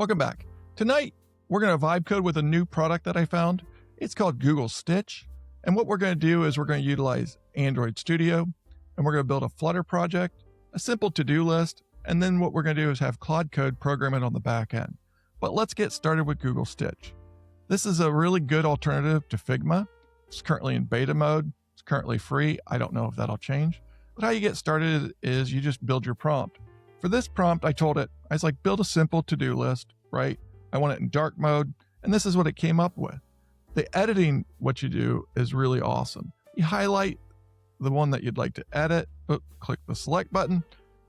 Welcome back. Tonight, we're going to vibe code with a new product that I found. It's called Google Stitch. And what we're going to do is we're going to utilize Android Studio, and we're going to build a Flutter project, a simple to-do list, and then what we're going to do is have Claude Code program it on the back end. But let's get started with Google Stitch. This is a really good alternative to Figma. It's currently in beta mode. It's currently free. I don't know if that'll change. But how you get started is you just build your prompt. For this prompt, I told it, I was like, build a simple to-do list, right? I want it in dark mode, and this is what it came up with. The editing, what you do is really awesome. You highlight the one that you'd like to edit, click the select button,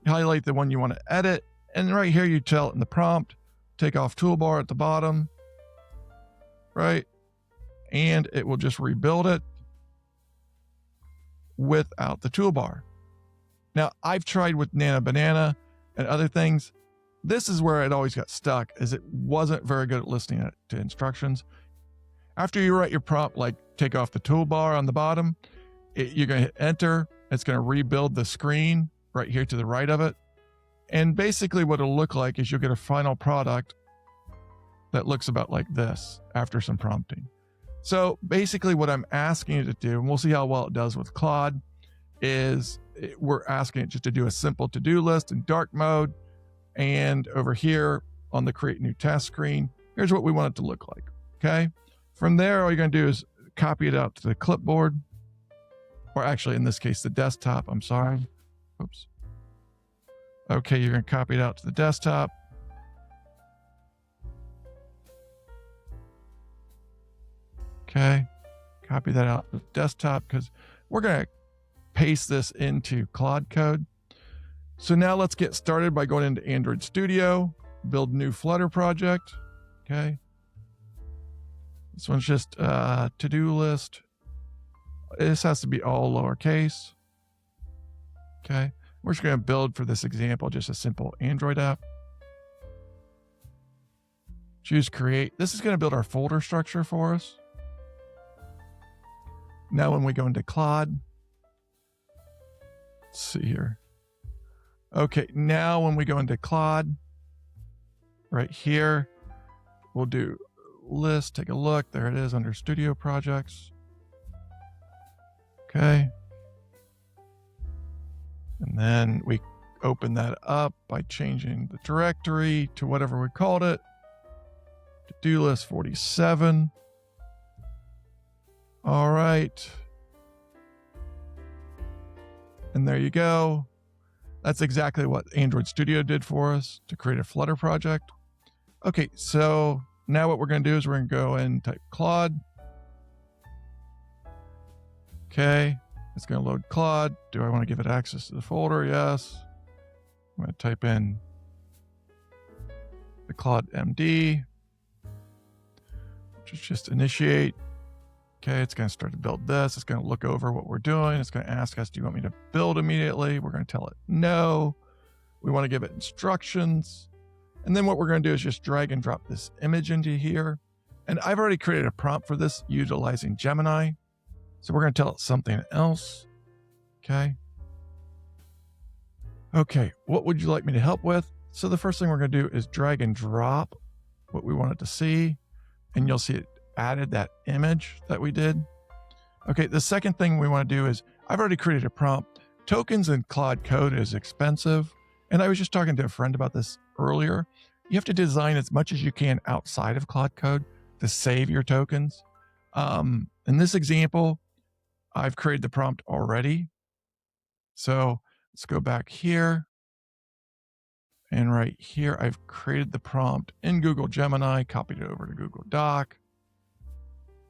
you highlight the one you want to edit, and right here you tell it in the prompt, take off toolbar at the bottom, right? And it will just rebuild it without the toolbar. Now, I've tried with Nana Banana and other things. This is where it always got stuck, is it wasn't very good at listening to instructions. After you write your prompt, like take off the toolbar on the bottom, you're going to hit enter. It's going to rebuild the screen right here to the right of it. And basically what it'll look like is you'll get a final product that looks about like this after some prompting. So basically what I'm asking it to do, and we'll see how well it does with Claude, is we're asking it just to do a simple to-do list in dark mode. And over here on the create new task screen, here's what we want it to look like, okay? From there, all you're gonna do is copy it out to the clipboard, or actually in this case, the desktop, I'm sorry. Oops. Okay, you're gonna copy it out to the desktop. Okay, copy that out to the desktop because we're gonna paste this into Claude Code. So now let's get started by going into Android Studio, build new Flutter project, okay? This one's just a to-do list. This has to be all lowercase, okay? We're just gonna build for this example, just a simple Android app. Choose create. This is gonna build our folder structure for us. Now when we go into Claude, let's see here. Okay, now when we go into Claude, right here, we'll do list, take a look. There it is under Studio Projects. Okay. And then we open that up by changing the directory to whatever we called it. To-do list 47. All right. And there you go. That's exactly what Android Studio did for us to create a Flutter project. Okay, so now what we're going to do is we're going to go and type Claude. Okay, it's going to load Claude. Do I want to give it access to the folder? Yes. I'm going to type in the Claude MD, which is just initiate. Okay, it's going to start to build this. It's going to look over what we're doing. It's going to ask us, do you want me to build immediately? We're going to tell it no. We want to give it instructions. And then what we're going to do is just drag and drop this image into here. And I've already created a prompt for this utilizing Gemini. So we're going to tell it something else. Okay. Okay, what would you like me to help with? So the first thing we're going to do is drag and drop what we want it to see. And you'll see it added that image that we did. Okay, the second thing we want to do is I've already created a prompt. Tokens in Claude Code is expensive. And I was just talking to a friend about this earlier. You have to design as much as you can outside of Claude Code to save your tokens. In this example, I've created the prompt already. So let's go back here. And right here, I've created the prompt in Google Gemini, copied it over to Google Doc.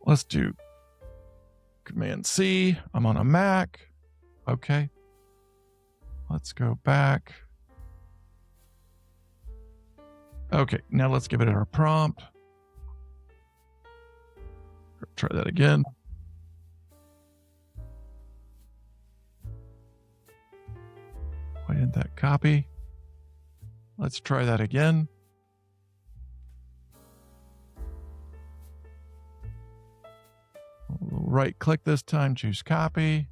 Let's do Command C. I'm on a Mac. Okay. Let's go back. Okay, now let's give it our prompt. Try that again. Why didn't that copy? Let's try that again. Right click this time, choose copy.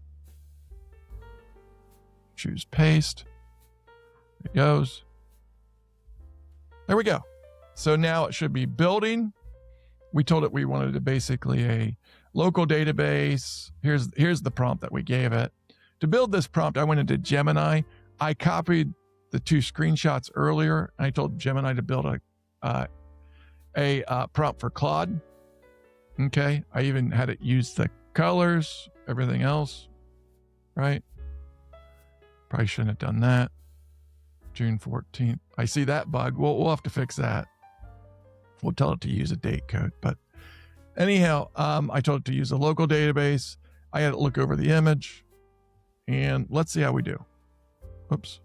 Choose paste. There it goes. There we go. So now it should be building. We told it we wanted to basically a local database. Here's the prompt that we gave it. To build this prompt, I went into Gemini. I copied the 2 screenshots earlier. I told Gemini to build a prompt for Claude. Okay. I even had it use the colors, everything else, right? Probably shouldn't have done that. June 14th. I see that bug. We'll have to fix that. We'll tell it to use a date code. But anyhow, I told it to use a local database. I had it look over the image. And let's see how we do. Oops.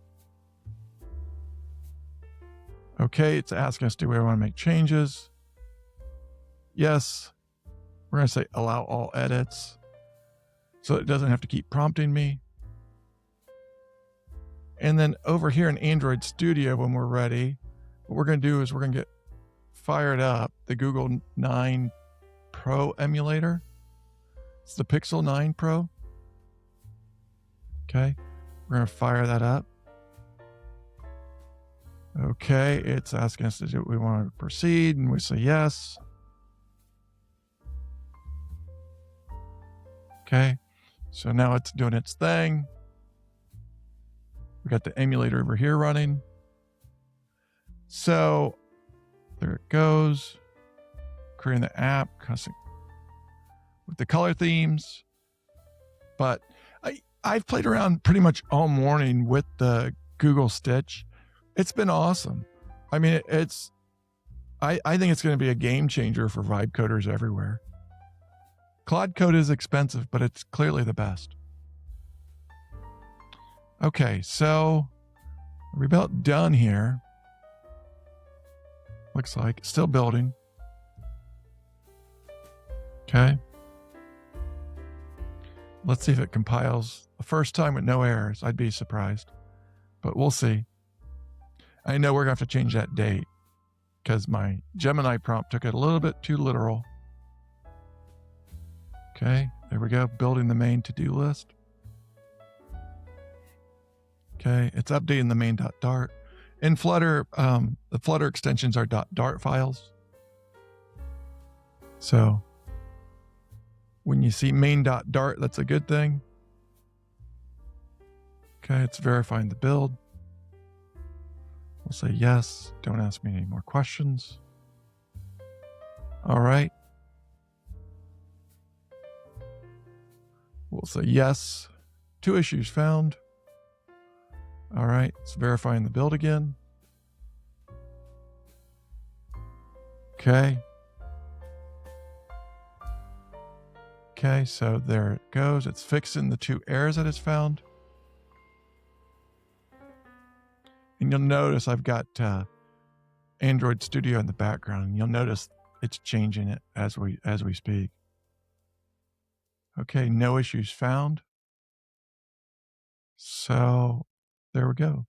Okay, it's asking us, do we want to make changes? Yes. We're going to say allow all edits. So it doesn't have to keep prompting me. And then over here in Android Studio, when we're ready, what we're going to do is we're going to get fired up the Google 9 Pro emulator. It's the Pixel 9 Pro. Okay, we're going to fire that up. Okay, it's asking us to do, we want to proceed, and we say yes. Okay, so now it's doing its thing. We got the emulator over here running. So there it goes. Creating the app with the color themes. But I've played around pretty much all morning with the Google Stitch. It's been awesome. I mean, I think it's going to be a game changer for vibe coders everywhere. Claude Code is expensive, but it's clearly the best. Okay, so we're about done here. Looks like still building. Okay. Let's see if it compiles the first time with no errors. I'd be surprised, but we'll see. I know we're going to have to change that date because my Gemini prompt took it a little bit too literal. Okay, there we go. Building the main to-do list. Okay, it's updating the main.dart. In Flutter, the Flutter extensions are .dart files. So when you see main.dart, that's a good thing. Okay, it's verifying the build. We'll say yes. Don't ask me any more questions. All right. We'll say yes. 2 issues found. All right, it's verifying the build again. Okay. Okay, so there it goes. It's fixing the 2 errors that it's found. And you'll notice I've got Android Studio in the background. And you'll notice it's changing it as we speak. Okay, no issues found. So there we go.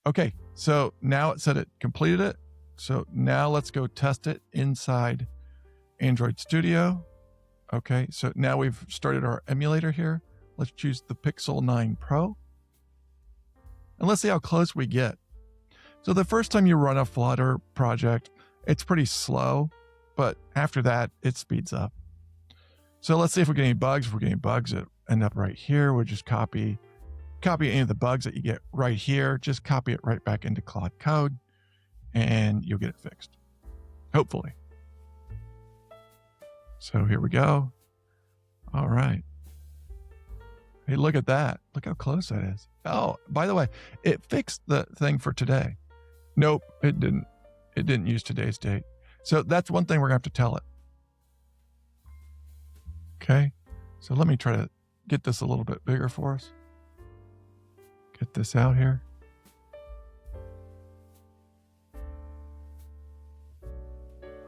Okay, so now it said it completed it. So now let's go test it inside Android Studio. Okay, so now we've started our emulator here. Let's choose the Pixel 9 Pro. And let's see how close we get. So the first time you run a Flutter project, it's pretty slow, but after that, it speeds up. So let's see if we get any bugs. If we're getting bugs that end up right here, we'll just copy any of the bugs that you get right here. Just copy it right back into Claude Code, and you'll get it fixed, hopefully. So here we go. All right. Hey, look at that. Look how close that is. Oh, by the way, it fixed the thing for today. Nope, it didn't. It didn't use today's date. So that's one thing we're going to have to tell it. Okay. So let me try to get this a little bit bigger for us. Get this out here.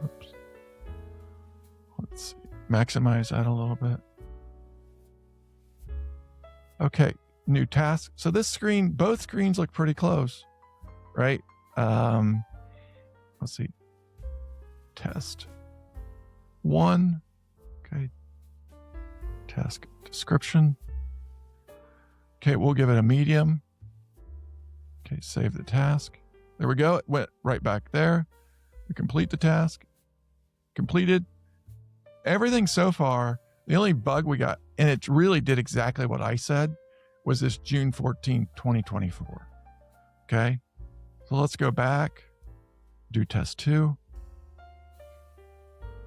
Oops. Let's see. Maximize that a little bit. Okay, new task. So this screen, both screens look pretty close, right? Let's see. Test 1. Okay. Task description. Okay, we'll give it a medium. Okay, save the task. There we go. It went right back there. We complete the task. Completed. Everything so far, the only bug we got, and it really did exactly what I said, was this June 14th, 2024. Okay. So let's go back, do test 2.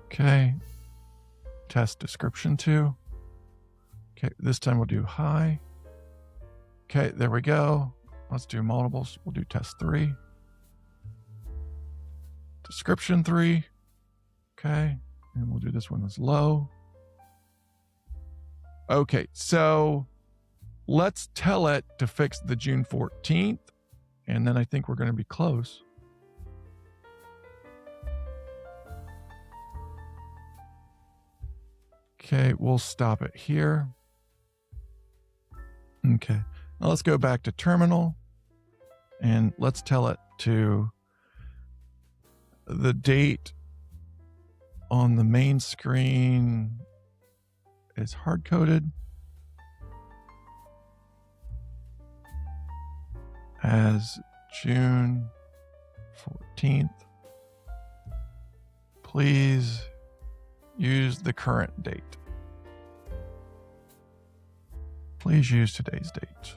Okay. Test description 2. Okay. This time we'll do hi. Okay. There we go. Let's do multiples. We'll do test 3. Description 3. Okay. And we'll do this one as low. Okay. So let's tell it to fix the June 14th. And then I think we're going to be close. Okay. We'll stop it here. Okay. Now let's go back to terminal and let's tell it to the date on the main screen is hard-coded as June 14th. Please use the current date. Please use today's date.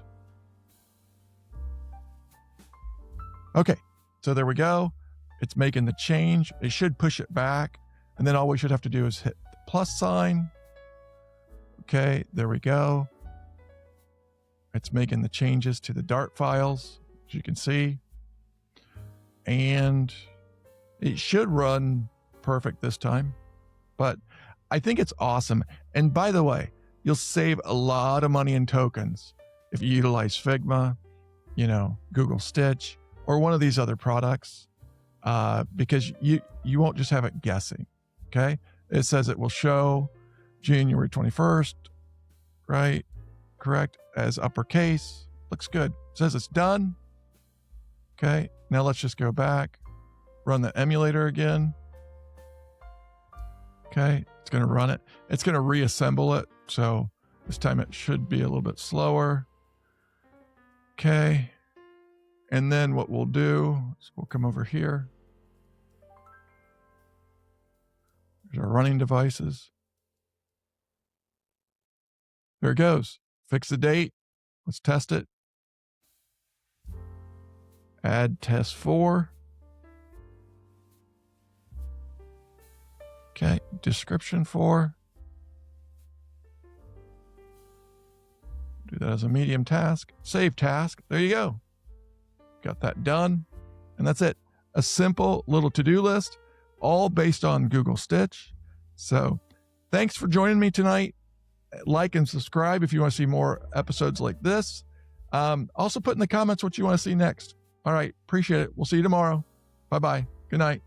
Okay, so there we go. It's making the change. It should push it back. And then all we should have to do is hit the plus sign. Okay, there we go. It's making the changes to the Dart files, as you can see. And it should run perfect this time. But I think it's awesome. And by the way, you'll save a lot of money in tokens if you utilize Figma, Google Stitch, or one of these other products, because you won't just have it guessing. Okay. It says it will show January 21st, right? Correct. As uppercase. Looks good. It says it's done. Okay. Now let's just go back, run the emulator again. Okay. It's going to run it. It's going to reassemble it. So this time it should be a little bit slower. Okay. And then what we'll do is we'll come over here. There's our running devices. There it goes. Fix the date. Let's test it. Add test 4. Okay. Description 4. Do that as a medium task. Save task. There you go. Got that done. And that's it. A simple little to-do list, all based on Google Stitch. So thanks for joining me tonight. Like and subscribe if you want to see more episodes like this. Also put in the comments what you want to see next. All right. Appreciate it. We'll see you tomorrow. Bye-bye. Good night.